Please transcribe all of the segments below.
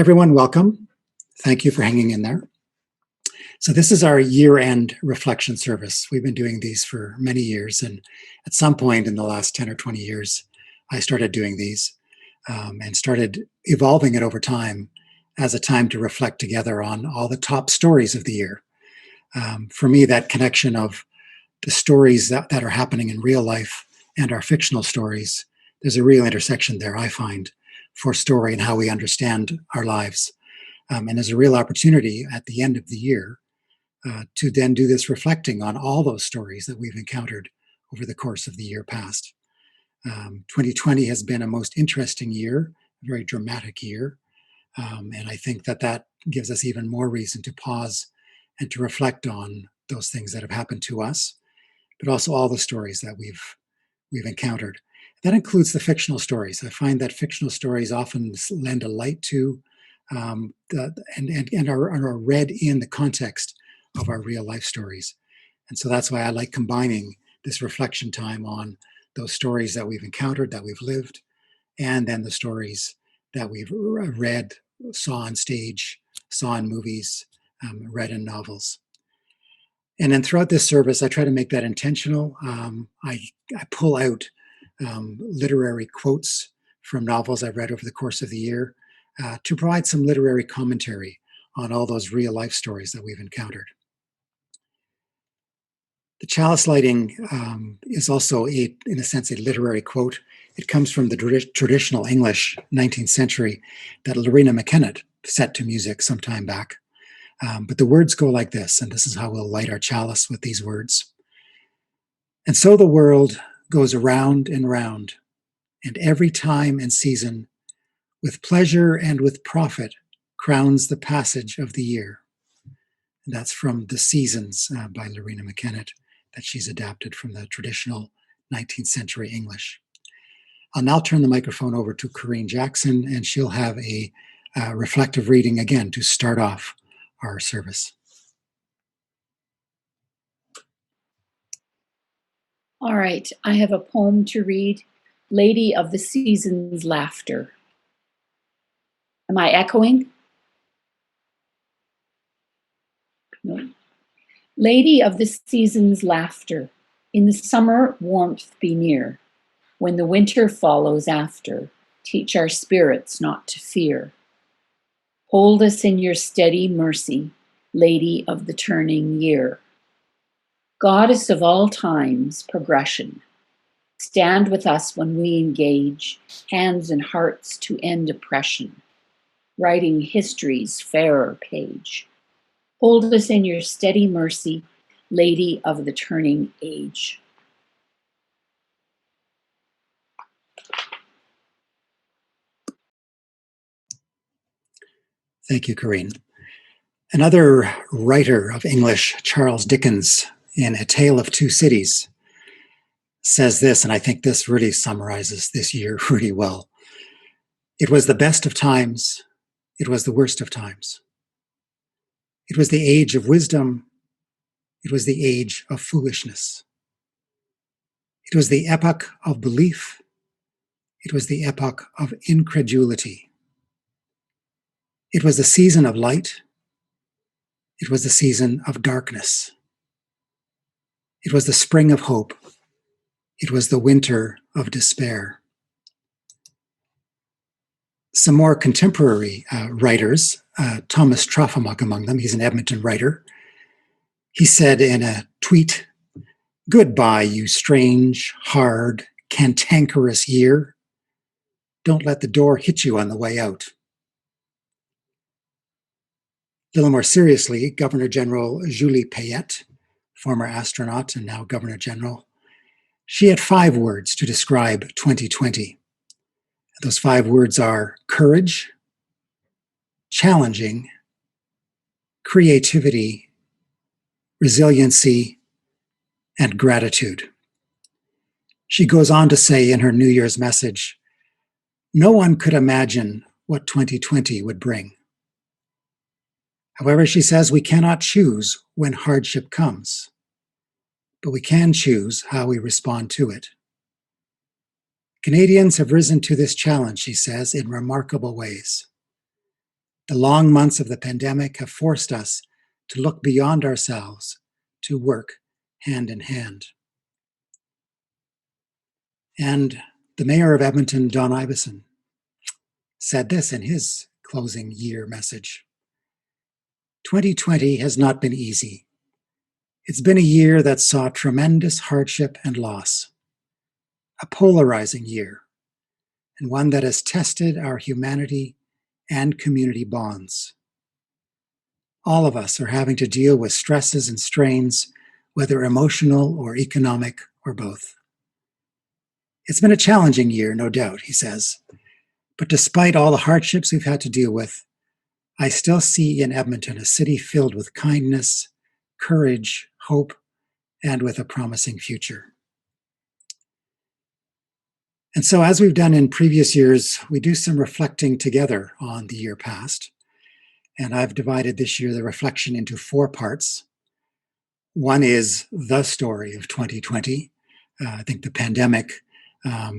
Everyone, welcome. Thank you for hanging in there. So this is our year-end reflection service. We've been doing these for many years, and at some point in the last 10 or 20 years, I started doing these and started evolving it over time as a time to reflect together on all the top stories of the year. For me, that connection of the stories that are happening in real life and our fictional stories, there's a real intersection there, I find, for story and how we understand our lives. And there's a real opportunity at the end of the year to then do this reflecting on all those stories that we've encountered over the course of the year past. 2020 has been a most interesting year, a very dramatic year. And I think that gives us even more reason to pause and to reflect on those things that have happened to us, but also all the stories that we've encountered. That includes the fictional stories. I find that fictional stories often lend a light to and are read in the context of our real life stories. And so that's why I like combining this reflection time on those stories that we've encountered, that we've lived, and then the stories that we've read, saw on stage, saw in movies, read in novels. And then throughout this service, I try to make that intentional. I pull out literary quotes from novels I've read over the course of the year to provide some literary commentary on all those real life stories that we've encountered. The chalice lighting is also, in a sense, a literary quote. It comes from the traditional English 19th century that Lorena McKenna set to music some time back. But the words go like this, and this is how we'll light our chalice, with these words. And so the world goes around and round, and every time and season, with pleasure and with profit, crowns the passage of the year. And that's from The Seasons by Lorena McKenna, that she's adapted from the traditional 19th century English. I'll now turn the microphone over to Corinne Jackson, and she'll have a reflective reading again to start off our service. All right, I have a poem to read, Lady of the Season's Laughter. Am I echoing? No. Lady of the Season's Laughter, in the summer warmth be near. When the winter follows after, teach our spirits not to fear. Hold us in your steady mercy, Lady of the turning year. Goddess of all times, progression, stand with us when we engage, hands and hearts to end oppression, writing history's fairer page. Hold us in your steady mercy, Lady of the turning age. Thank you, Corinne. Another writer of English, Charles Dickens, in A Tale of Two Cities, says this, and I think this really summarizes this year really well. It was the best of times, it was the worst of times. It was the age of wisdom, it was the age of foolishness. It was the epoch of belief, it was the epoch of incredulity. It was the season of light, it was the season of darkness. It was the spring of hope, it was the winter of despair. Some more contemporary writers, Thomas Trofimok among them, he's an Edmonton writer. He said in a tweet, "Goodbye, you strange, hard, cantankerous year. Don't let the door hit you on the way out." A little more seriously, Governor General Julie Payette, former astronaut and now Governor General, she had 5 words to describe 2020. Those 5 words are courage, challenging, creativity, resiliency, and gratitude. She goes on to say in her New Year's message, "No one could imagine what 2020 would bring. However, she says we cannot choose when hardship comes, but we can choose how we respond to it. Canadians have risen to this challenge," she says, "in remarkable ways. The long months of the pandemic have forced us to look beyond ourselves, to work hand in hand. And the mayor of Edmonton, Don Iveson, said this in his closing year message. 2020 has not been easy. It's been a year that saw tremendous hardship and loss, a polarizing year, and one that has tested our humanity and community bonds. All of us are having to deal with stresses and strains, whether emotional or economic or both. It's been a challenging year, no doubt, he says. But despite all the hardships we've had to deal with, I still see in Edmonton a city filled with kindness, courage, hope, and with a promising future. And so, as we've done in previous years, we do some reflecting together on the year past. And I've divided this year the reflection into 4 parts. One is the story of 2020. I think the pandemic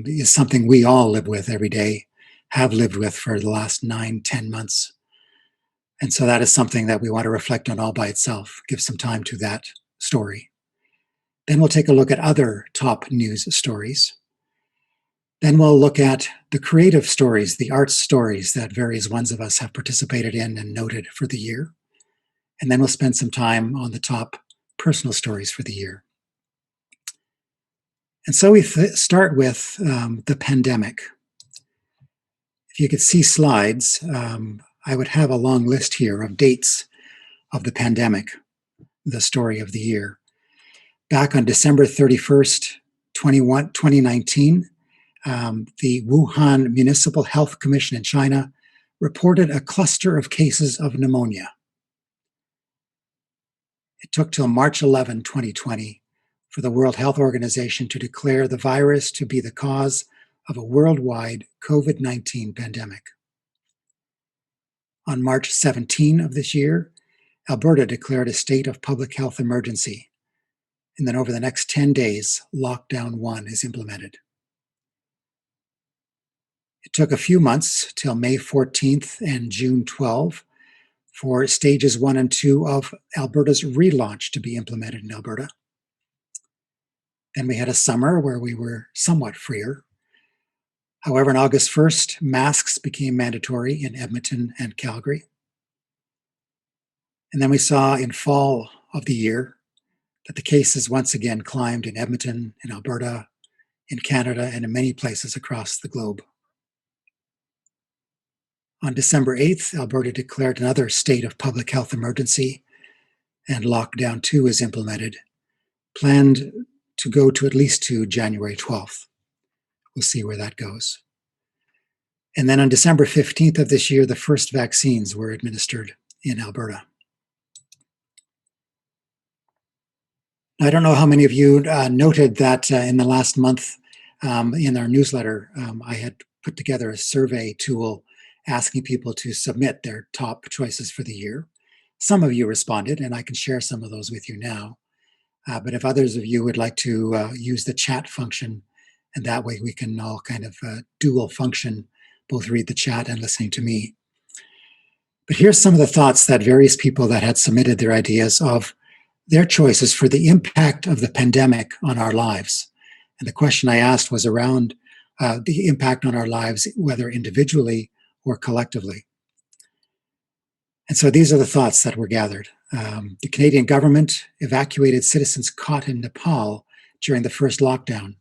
is something we all live with every day, have lived with for the last 9-10 months. And so that is something that we want to reflect on all by itself, give some time to that story. Then we'll take a look at other top news stories. Then we'll look at the creative stories, the arts stories that various ones of us have participated in and noted for the year. And then we'll spend some time on the top personal stories for the year. And so we start with the pandemic. If you could see slides, I would have a long list here of dates of the pandemic, the story of the year. Back on December 31st, 2019, the Wuhan Municipal Health Commission in China reported a cluster of cases of pneumonia. It took till March 11, 2020, for the World Health Organization to declare the virus to be the cause of a worldwide COVID-19 pandemic. On March 17 of this year, Alberta declared a state of public health emergency. And then over the next 10 days, Lockdown 1 is implemented. It took a few months till May 14th and June 12 for stages 1 and 2 of Alberta's relaunch to be implemented in Alberta. Then we had a summer where we were somewhat freer. However, on August 1st, masks became mandatory in Edmonton and Calgary. And then we saw in fall of the year that the cases once again climbed in Edmonton, in Alberta, in Canada, and in many places across the globe. On December 8th, Alberta declared another state of public health emergency, and Lockdown 2 is implemented, planned to go to at least to January 12th. We'll see where that goes. And then on December 15th of this year, the first vaccines were administered in Alberta. I don't know how many of you noted that in the last month in our newsletter, I had put together a survey tool asking people to submit their top choices for the year. Some of you responded, and I can share some of those with you now. But if others of you would like to use the chat function, and that way we can all kind of dual function, both read the chat and listening to me. But here's some of the thoughts that various people that had submitted their ideas of their choices for the impact of the pandemic on our lives. And the question I asked was around the impact on our lives, whether individually or collectively. And so these are the thoughts that were gathered. The Canadian government evacuated citizens caught in Nepal during the first lockdown.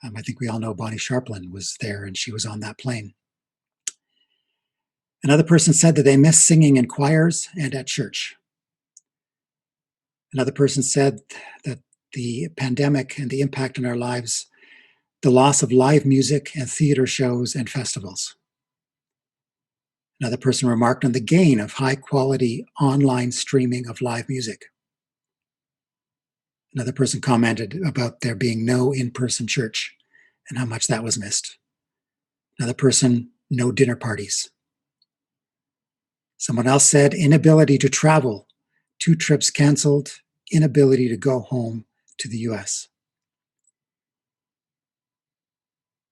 I think we all know Bonnie Sharplin was there and she was on that plane. Another person said that they miss singing in choirs and at church. Another person said that the pandemic and the impact on our lives, the loss of live music and theater shows and festivals. Another person remarked on the gain of high-quality online streaming of live music. Another person commented about there being no in-person church and how much that was missed. Another person, no dinner parties. Someone else said inability to travel, 2 trips canceled, inability to go home to the US.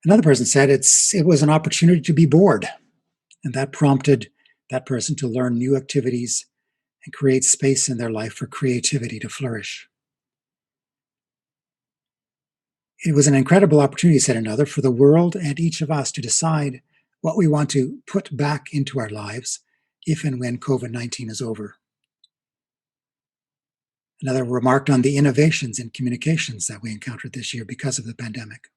Another person said it was an opportunity to be bored, and that prompted that person to learn new activities and create space in their life for creativity to flourish. It was an incredible opportunity, said another, for the world and each of us to decide what we want to put back into our lives if and when COVID-19 is over. Another remarked on the innovations in communications that we encountered this year because of the pandemic.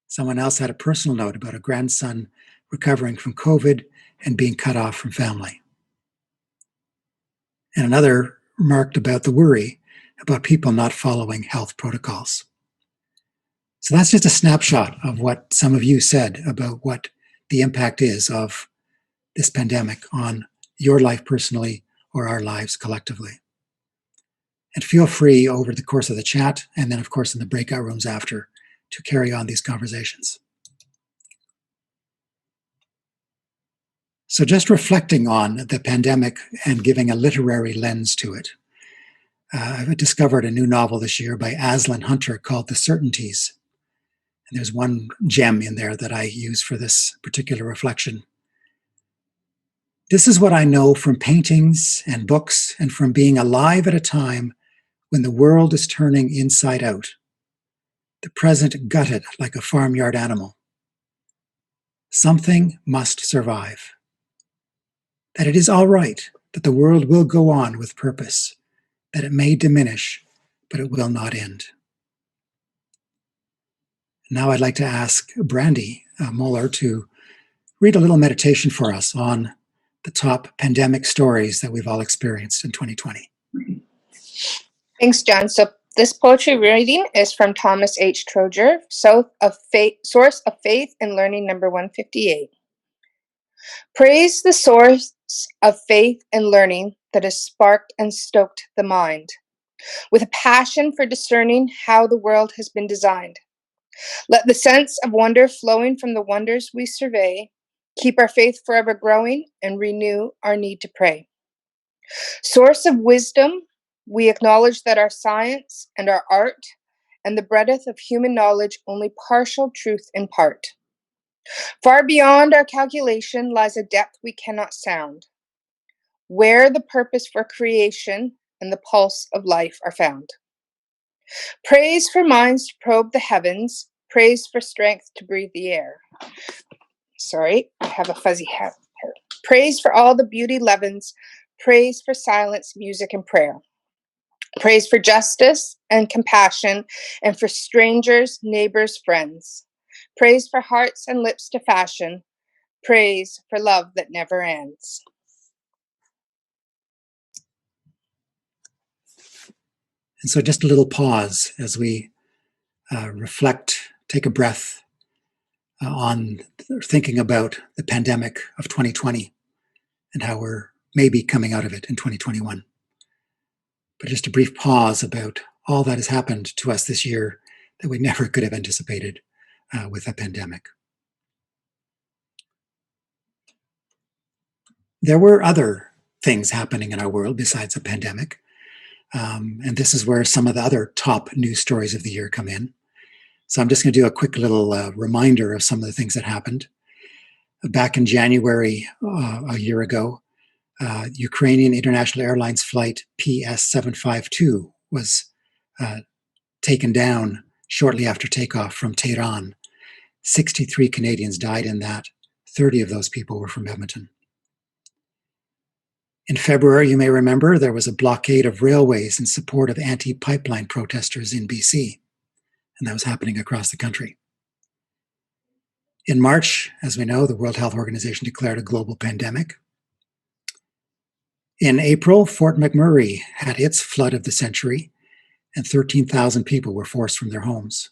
Someone else had a personal note about a grandson recovering from COVID and being cut off from family. And another remarked about the worry about people not following health protocols. So that's just a snapshot of what some of you said about what the impact is of this pandemic on your life personally or our lives collectively. And feel free over the course of the chat, and then of course in the breakout rooms after, to carry on these conversations. So just reflecting on the pandemic and giving a literary lens to it, I've discovered a new novel this year by Aslan Hunter called The Certainties. And there's one gem in there that I use for this particular reflection. This is what I know from paintings and books and from being alive at a time when the world is turning inside out, the present gutted like a farmyard animal. Something must survive. That it is all right, that the world will go on with purpose, that it may diminish, but it will not end. Now I'd like to ask Brandy Moeller to read a little meditation for us on the top pandemic stories that we've all experienced in 2020. Thanks, John. So this poetry reading is from Thomas H. Troeger, Source of Faith and Learning, number 158. Praise the source of faith and learning that has sparked and stoked the mind, with a passion for discerning how the world has been designed. Let the sense of wonder flowing from the wonders we survey keep our faith forever growing and renew our need to pray. Source of wisdom, we acknowledge that our science and our art and the breadth of human knowledge only partial truth impart. Far beyond our calculation lies a depth we cannot sound, where the purpose for creation and the pulse of life are found. Praise for minds to probe the heavens, praise for strength to breathe the air. Sorry, I have a fuzzy hair. Praise for all the beauty levens, praise for silence, music, and prayer. Praise for justice and compassion, and for strangers, neighbors, friends. Praise for hearts and lips to fashion. Praise for love that never ends. And so just a little pause as we reflect, take a breath on thinking about the pandemic of 2020 and how we're maybe coming out of it in 2021. But just a brief pause about all that has happened to us this year that we never could have anticipated with a pandemic. There were other things happening in our world besides a pandemic. And this is where some of the other top news stories of the year come in. So I'm just going to do a quick little reminder of some of the things that happened. Back in January, a year ago, Ukrainian International Airlines flight PS752 was taken down shortly after takeoff from Tehran. 63 Canadians died in that. 30 of those people were from Edmonton. In February, you may remember, there was a blockade of railways in support of anti-pipeline protesters in BC, and that was happening across the country. In March, as we know, the World Health Organization declared a global pandemic. In April, Fort McMurray had its flood of the century, and 13,000 people were forced from their homes.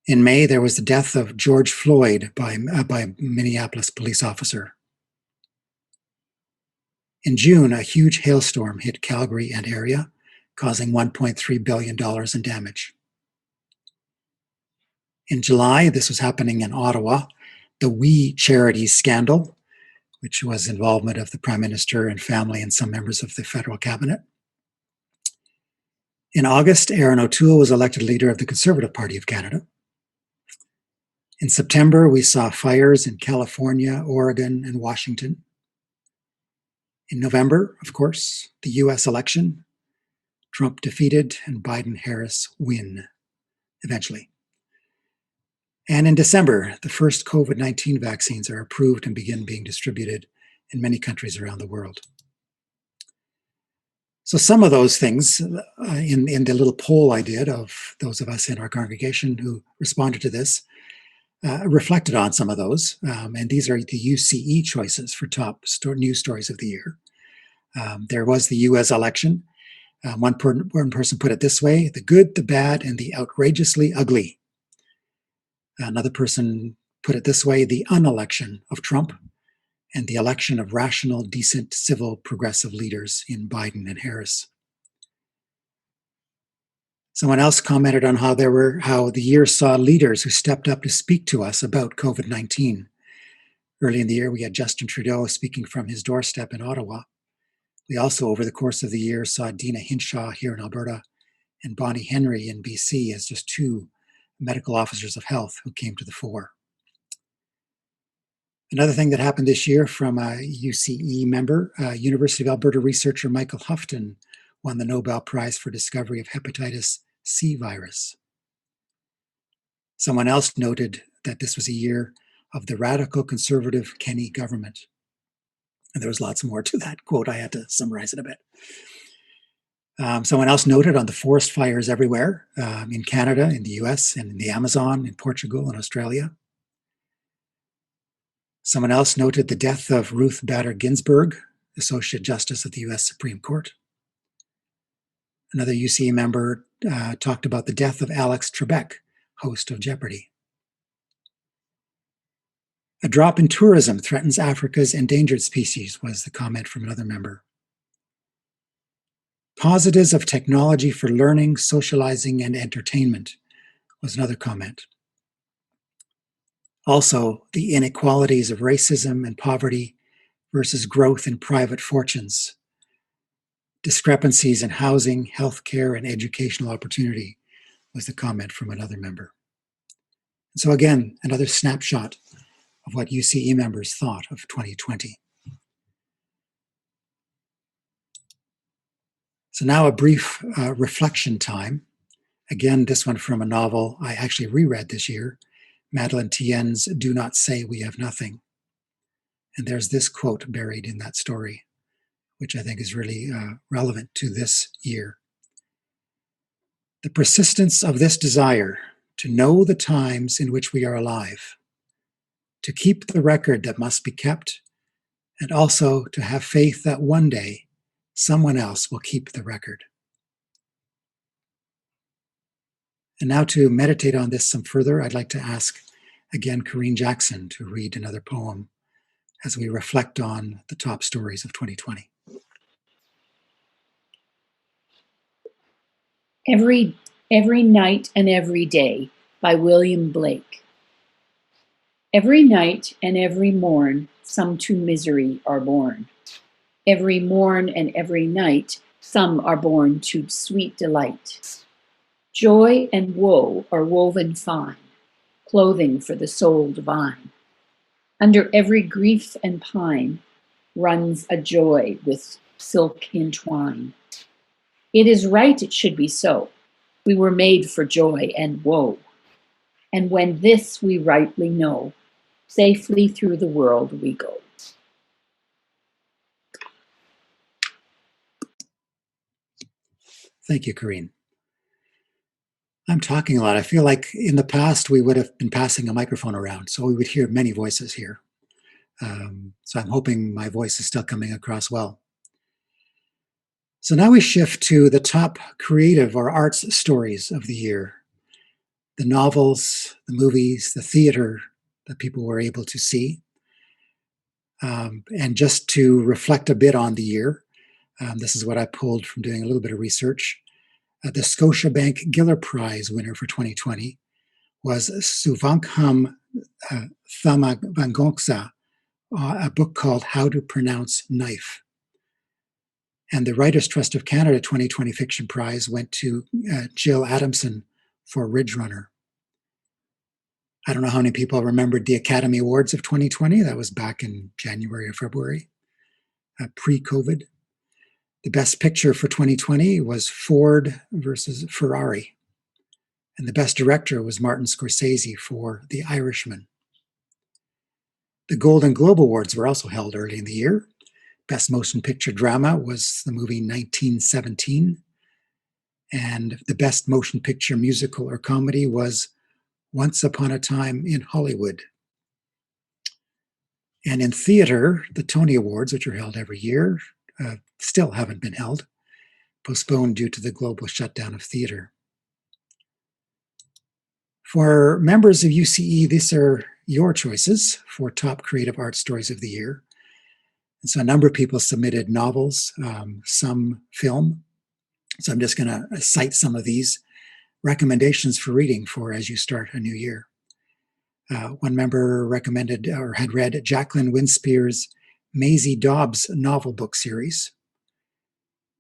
In May, there was the death of George Floyd by a Minneapolis police officer. In June, a huge hailstorm hit Calgary and area, causing $1.3 billion in damage. In July, this was happening in Ottawa, the We Charities scandal, which was involvement of the Prime Minister and family and some members of the federal cabinet. In August, Aaron O'Toole was elected leader of the Conservative Party of Canada. In September, we saw fires in California, Oregon, and Washington. In November, of course, the US election, Trump defeated and Biden-Harris win eventually. And in December, the first COVID-19 vaccines are approved and begin being distributed in many countries around the world. So some of those things in the little poll I did of those of us in our congregation who responded to this reflected on some of those. And these are the UCE choices for top news stories of the year. There was the US election. One person put it this way: the good, the bad, and the outrageously ugly. Another person put it this way: the unelection of Trump and the election of rational, decent, civil, progressive leaders in Biden and Harris. Someone else commented on how the year saw leaders who stepped up to speak to us about COVID-19. Early in the year, we had Justin Trudeau speaking from his doorstep in Ottawa. We also, over the course of the year, saw Dina Hinshaw here in Alberta and Bonnie Henry in BC as just two medical officers of health who came to the fore. Another thing that happened this year from a UCE member, University of Alberta researcher Michael Houghton won the Nobel Prize for discovery of hepatitis C virus. Someone else noted that this was a year of the radical conservative Kenney government. And there was lots more to that quote. I had to summarize it a bit. Someone else noted on the forest fires everywhere, in Canada, in the US, and in the Amazon, in Portugal, and Australia. Someone else noted the death of Ruth Bader Ginsburg, Associate Justice of the US Supreme Court. Another UCE member talked about the death of Alex Trebek, host of Jeopardy! A drop in tourism threatens Africa's endangered species, was the comment from another member. Positives of technology for learning, socializing, and entertainment was another comment. Also, the inequalities of racism and poverty versus growth in private fortunes. Discrepancies in housing, healthcare, and educational opportunity was the comment from another member. And so again, another snapshot of what UCE members thought of 2020. So now a brief reflection time. Again, this one from a novel I actually reread this year, Madeleine Tien's Do Not Say We Have Nothing. And there's this quote buried in that story, which I think is really relevant to this year. The persistence of this desire to know the times in which we are alive, to keep the record that must be kept, and also to have faith that one day someone else will keep the record. And now to meditate on this some further, I'd like to ask again Corinne Jackson to read another poem as we reflect on the top stories of 2020. Every Night and Every Day by William Blake. Every night and every morn, some to misery are born. Every morn and every night, some are born to sweet delight. Joy and woe are woven fine, clothing for the soul divine. Under every grief and pine runs a joy with silk entwined. It is right it should be so. We were made for joy and woe. And when this we rightly know, safely through the world we go. Thank you, Corinne. I'm talking a lot. I feel like in the past we would have been passing a microphone around, so we would hear many voices here. So I'm hoping my voice is still coming across well. So now we shift to the top creative or arts stories of the year. The novels, the movies, the theater that people were able to see. And just to reflect a bit on the year, this is what I pulled from doing a little bit of research. The Scotiabank Giller Prize winner for 2020 was Suvankham Thamagongsa, a book called How to Pronounce Knife. And the Writers' Trust of Canada 2020 Fiction Prize went to Jill Adamson for Ridge Runner. I don't know how many people remembered the Academy Awards of 2020. That was back in January or February, pre-COVID. The best picture for 2020 was Ford versus Ferrari. And the best director was Martin Scorsese for The Irishman. The Golden Globe Awards were also held early in the year. Best motion picture drama was the movie 1917. And the best motion picture musical or comedy was Once Upon a Time in Hollywood. And in theater, the Tony Awards, which are held every year, still haven't been held, postponed due to the global shutdown of theater. For members of UCE, these are your choices for top creative art stories of the year. And so a number of people submitted novels, some film. So I'm just going to cite some of these recommendations for reading for as you start a new year. One member recommended or had read Jacqueline Winspear's Maisie Dobbs novel book series.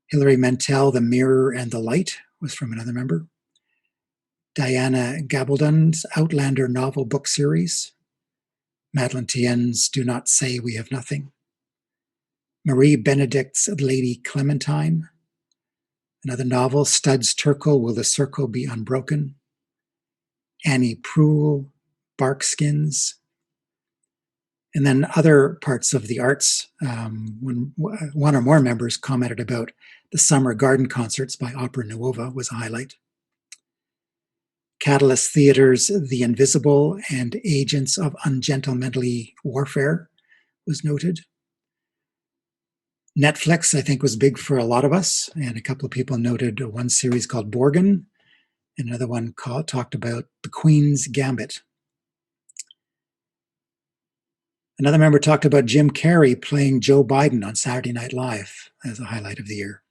Hilary Mantel, The Mirror and the Light was from another member. Diana Gabaldon's Outlander novel book series. Madeleine Tien's Do Not Say We Have Nothing. Marie Benedict's Lady Clementine. Another novel, Studs Terkel, Will the Circle Be Unbroken? Annie Proulx, Barkskins. And then other parts of the arts, when one or more members commented about the Summer Garden Concerts by Opera Nuova was a highlight. Catalyst Theatre's The Invisible and Agents of Ungentlemanly Warfare was noted. Netflix, I think, was big for a lot of us, and a couple of people noted one series called Borgen, and another one talked about The Queen's Gambit. Another member talked about Jim Carrey playing Joe Biden on Saturday Night Live as a highlight of the year.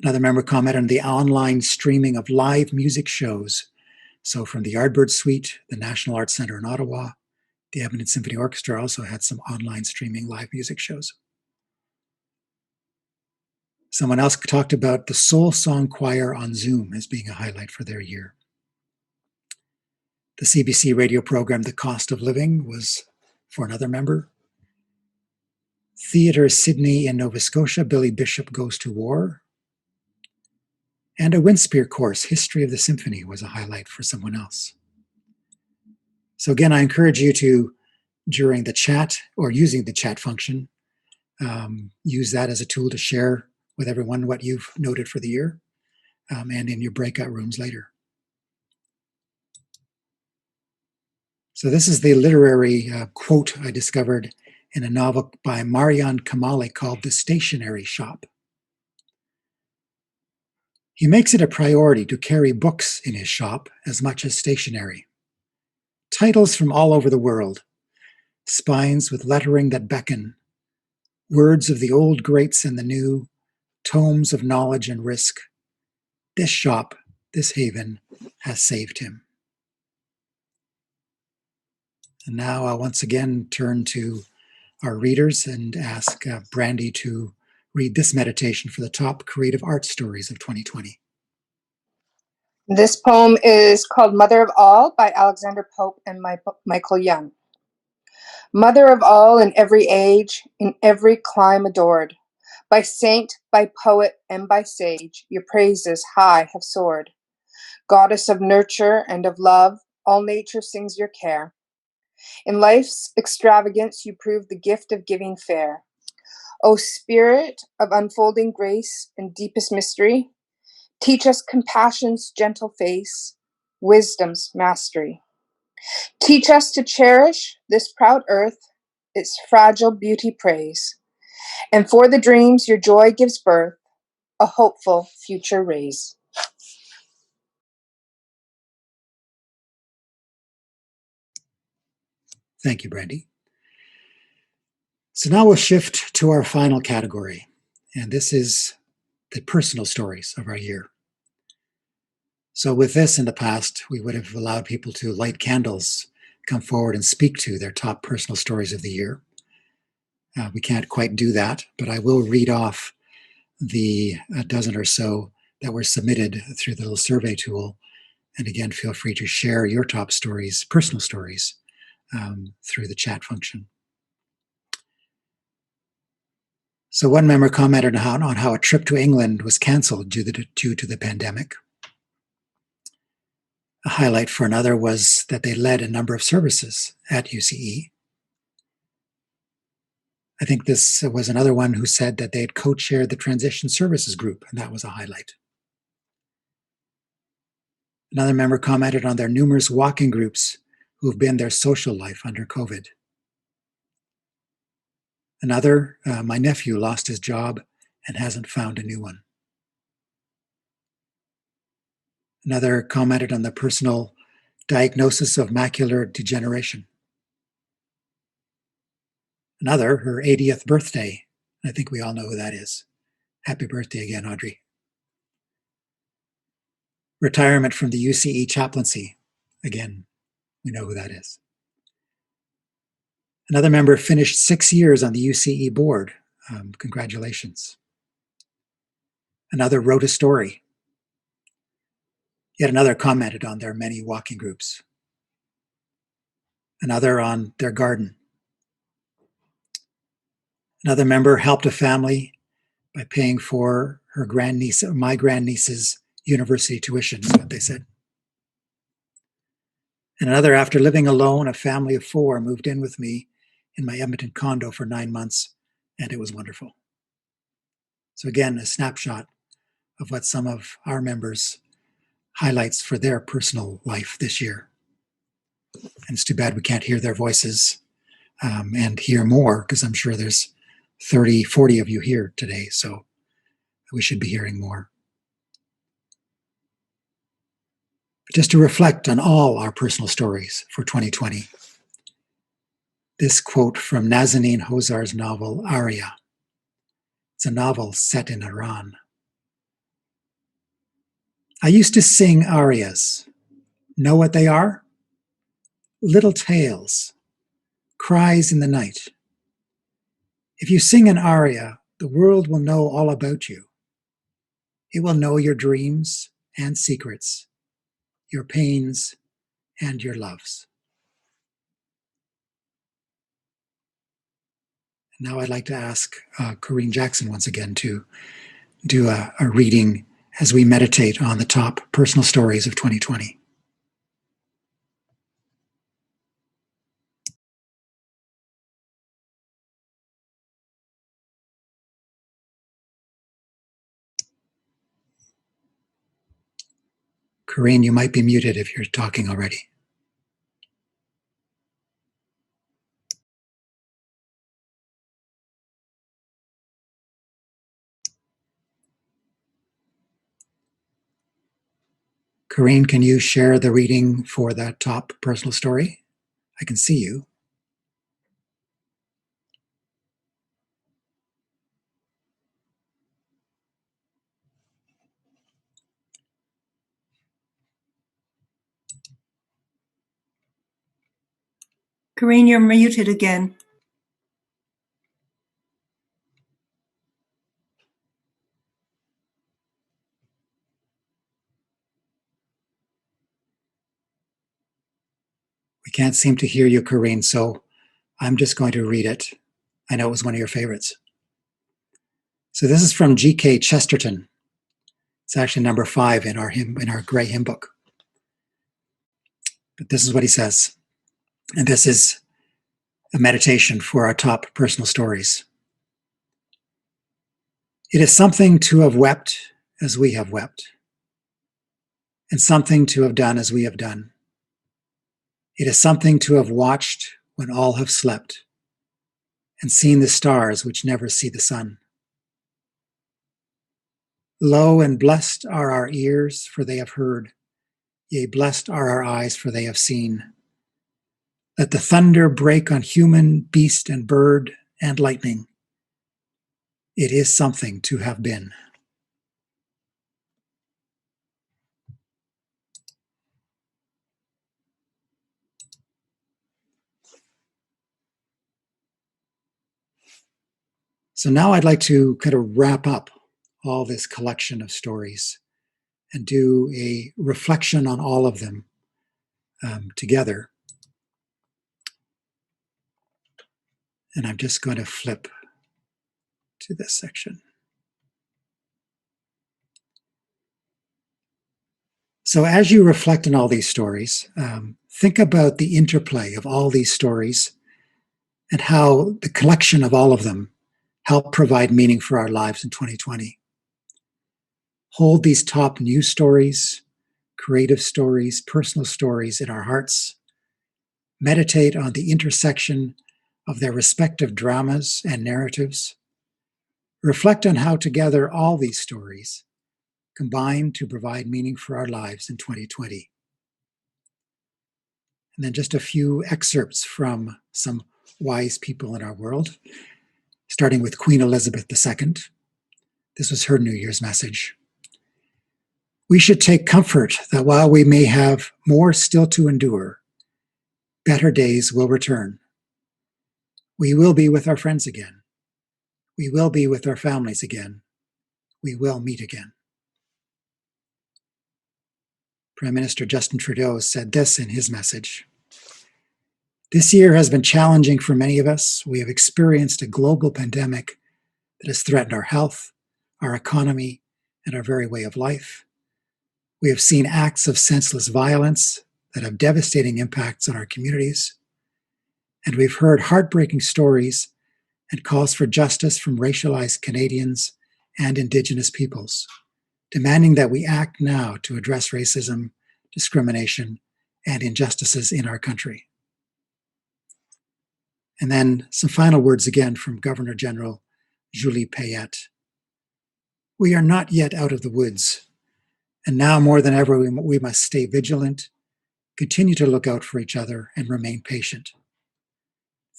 Another member commented on the online streaming of live music shows. So from the Yardbird Suite, the National Arts Centre in Ottawa, the Edmonton Symphony Orchestra also had some online streaming live music shows. Someone else talked about the Soul Song Choir on Zoom as being a highlight for their year. The CBC radio program, The Cost of Living, was for another member. Theatre Sydney in Nova Scotia, Billy Bishop Goes to War. And a Winspear course, History of the Symphony, was a highlight for someone else. So again, I encourage you to, during the chat or using the chat function, use that as a tool to share with everyone what you've noted for the year and in your breakout rooms later. So this is the literary quote I discovered in a novel by Marian Kamali called The Stationery Shop. He makes it a priority to carry books in his shop as much as stationery. Titles from all over the world, spines with lettering that beckon, words of the old greats and the new, tomes of knowledge and risk. This shop, this haven, has saved him. And now I'll once again turn to our readers and ask Brandy to read this meditation for the top creative art stories of 2020. This poem is called Mother of All by Alexander Pope and Michael Young. Mother of all in every age, in every clime adored, by saint, by poet, and by sage, your praises high have soared. Goddess of nurture and of love, all nature sings your care. In life's extravagance, you prove the gift of giving fair. O Spirit of unfolding grace and deepest mystery, teach us compassion's gentle face, wisdom's mastery. Teach us to cherish this proud earth, its fragile beauty praise, and for the dreams your joy gives birth, a hopeful future raise. Thank you, Brandy. So now we'll shift to our final category, and this is the personal stories of our year. So with this in the past, we would have allowed people to light candles, come forward and speak to their top personal stories of the year. We can't quite do that, but I will read off the dozen or so that were submitted through the little survey tool And again, feel free to share your top stories, personal stories, through the chat function. So one member commented on how a trip to England was canceled due to the pandemic. A highlight for another was that they led a number of services at UCE. I think this was another one who said that they had co-chaired the transition services group, and that was a highlight. Another member commented on their numerous walking groups who've been their social life under COVID. Another, my nephew lost his job and hasn't found a new one. Another commented on the personal diagnosis of macular degeneration. Another, her 80th birthday. I think we all know who that is. Happy birthday again, Audrey. Retirement from the UCE chaplaincy. Again, we know who that is. Another member finished 6 years on the UCE board. Congratulations. Another wrote a story. Yet another commented on their many walking groups. Another on their garden. Another member helped a family by paying for my grandniece's university tuition, is what they said. And another, after living alone, a family of 4 moved in with me in my Edmonton condo for 9 months, and it was wonderful. So again, a snapshot of what some of our members highlights for their personal life this year. And it's too bad we can't hear their voices and hear more, because I'm sure there's 30, 40 of you here today, so we should be hearing more. But just to reflect on all our personal stories for 2020, this quote from Nazanin Hozar's novel, Aria. It's a novel set in Iran. I used to sing arias. Know what they are? Little tales, cries in the night. If you sing an aria, the world will know all about you. It will know your dreams and secrets, your pains and your loves. And now I'd like to ask Corinne Jackson once again to do a reading as we meditate on the top personal stories of 2020. Corinne, you might be muted if you're talking already. Corinne, can you share the reading for that top personal story? I can see you. Corinne, you're muted again. We can't seem to hear you, Corinne, so I'm just going to read it. I know it was one of your favorites. So this is from G.K. Chesterton. It's actually number 5 in our gray hymn book. But this is what he says. And this is a meditation for our top personal stories. It is something to have wept as we have wept, and something to have done as we have done. It is something to have watched when all have slept, and seen the stars which never see the sun. Lo, and blessed are our ears, for they have heard. Yea, blessed are our eyes, for they have seen. Let the thunder break on human, beast, and bird, and lightning. It is something to have been. So now I'd like to kind of wrap up all this collection of stories and do a reflection on all of them together. And I'm just going to flip to this section. So as you reflect on all these stories, think about the interplay of all these stories and how the collection of all of them help provide meaning for our lives in 2020. Hold these top news stories, creative stories, personal stories in our hearts. Meditate on the intersection of their respective dramas and narratives. Reflect on how together all these stories combine to provide meaning for our lives in 2020. And then just a few excerpts from some wise people in our world, starting with Queen Elizabeth II. This was her New Year's message. We should take comfort that while we may have more still to endure, better days will return. We will be with our friends again. We will be with our families again. We will meet again. Prime Minister Justin Trudeau said this in his message. This year has been challenging for many of us. We have experienced a global pandemic that has threatened our health, our economy, and our very way of life. We have seen acts of senseless violence that have devastating impacts on our communities. And we've heard heartbreaking stories and calls for justice from racialized Canadians and Indigenous peoples, demanding that we act now to address racism, discrimination, and injustices in our country. And then some final words again from Governor General Julie Payette. We are not yet out of the woods, and now more than ever we must stay vigilant, continue to look out for each other, and remain patient.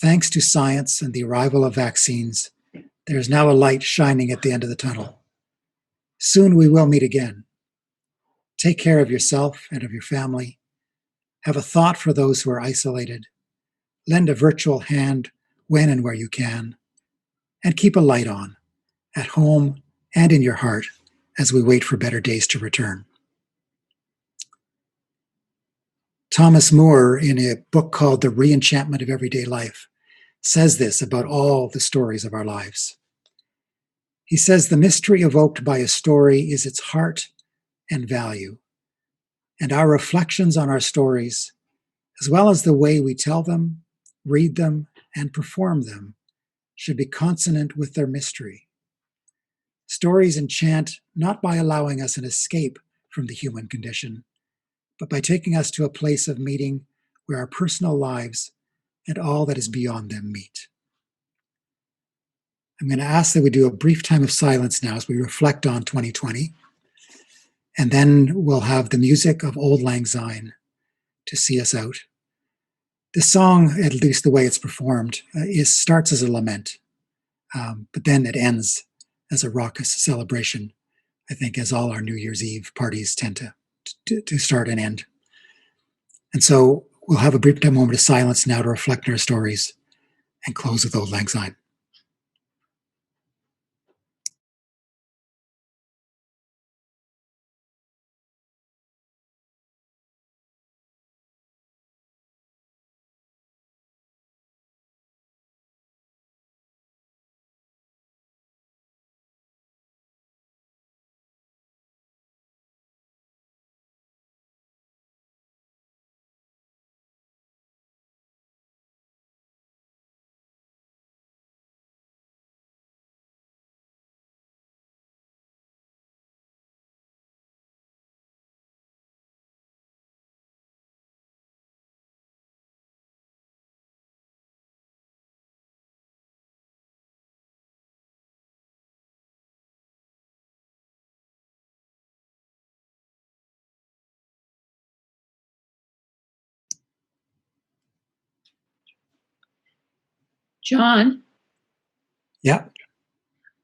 Thanks to science and the arrival of vaccines, there is now a light shining at the end of the tunnel. Soon we will meet again. Take care of yourself and of your family. Have a thought for those who are isolated. Lend a virtual hand when and where you can. And keep a light on, at home and in your heart, as we wait for better days to return. Thomas Moore, in a book called The Reenchantment of Everyday Life, says this about all the stories of our lives. He says the mystery evoked by a story is its heart and value, and our reflections on our stories, as well as the way we tell them, read them, and perform them, should be consonant with their mystery. Stories enchant not by allowing us an escape from the human condition, but by taking us to a place of meeting where our personal lives and all that is beyond them meet. I'm going to ask that we do a brief time of silence now as we reflect on 2020, and then we'll have the music of Old Lang Syne to see us out. This song, at least the way it's performed, starts as a lament, but then it ends as a raucous celebration, I think, as all our New Year's Eve parties tend to start and end. And so we'll have a brief moment of silence now to reflect on our stories and close with Old Lang Syne. John? Yeah.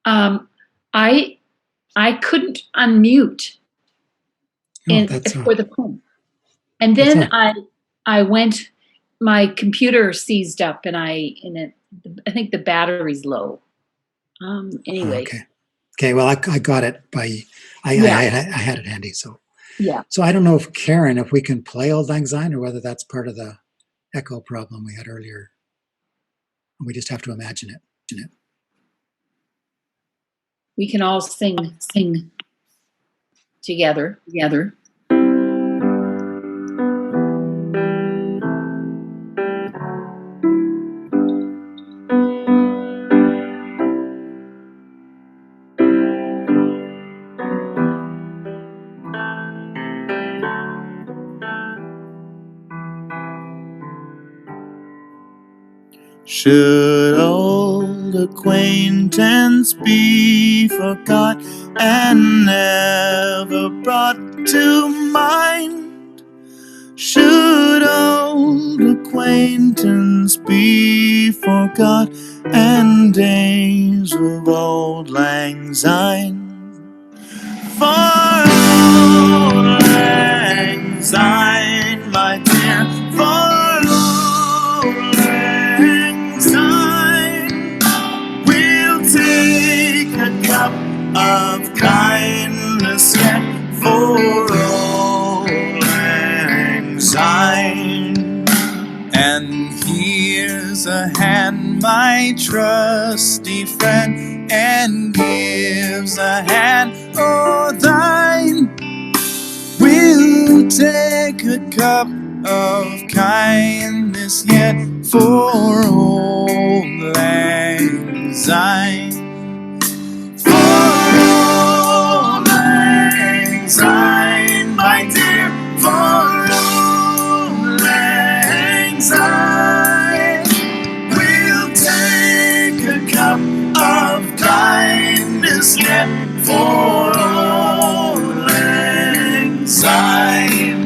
I couldn't unmute for the poem. And then I went, my computer seized up and I think the battery's low. Anyway. Okay. Well, I got it I had it handy, so. Yeah. So I don't know if Karen, if we can play Auld Lang Syne or whether that's part of the echo problem we had earlier. We just have to imagine it. We can all sing together. Should old acquaintance be forgot and never brought to mind? Should old acquaintance be forgot and days of Auld Lang Syne? For Auld Lang Syne, my dear, for Auld Lang Syne, we'll take a cup of kindness yet for Auld Lang Syne. And here's a hand, my trusty friend, and gives a hand, oh, thine. We'll take a cup of kindness yet for Auld Lang Syne. For Auld Lang Syne, my dear, for Auld Lang Syne, we'll take a cup of kindness yet for Auld Lang Syne.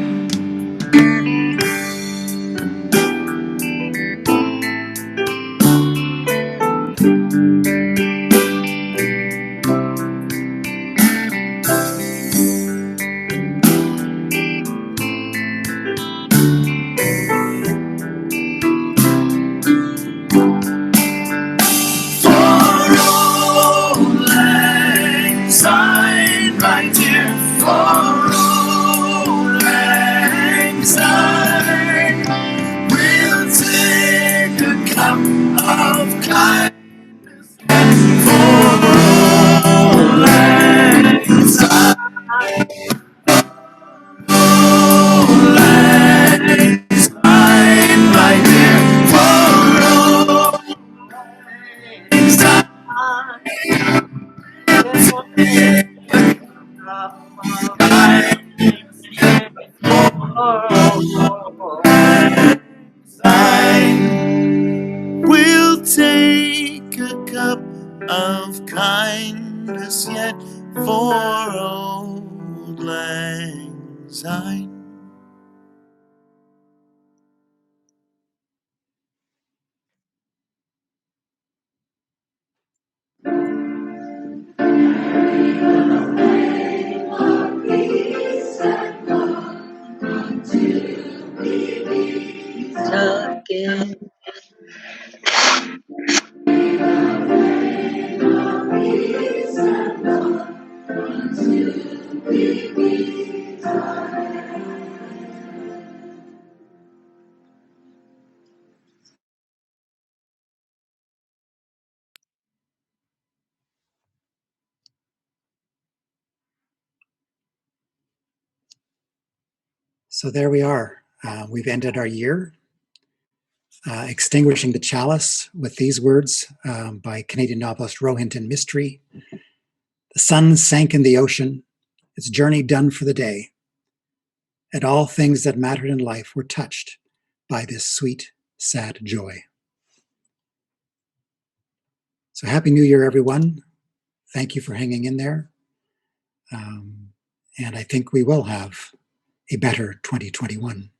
We'll take a cup of kindness yet for Auld Lang Syne. Again. So there we are. We've ended our year, extinguishing the chalice with these words by Canadian novelist Rohinton Mistry. The sun sank in the ocean, its journey done for the day, and all things that mattered in life were touched by this sweet, sad joy. So Happy New Year, everyone. Thank you for hanging in there. And I think we will have a better 2021.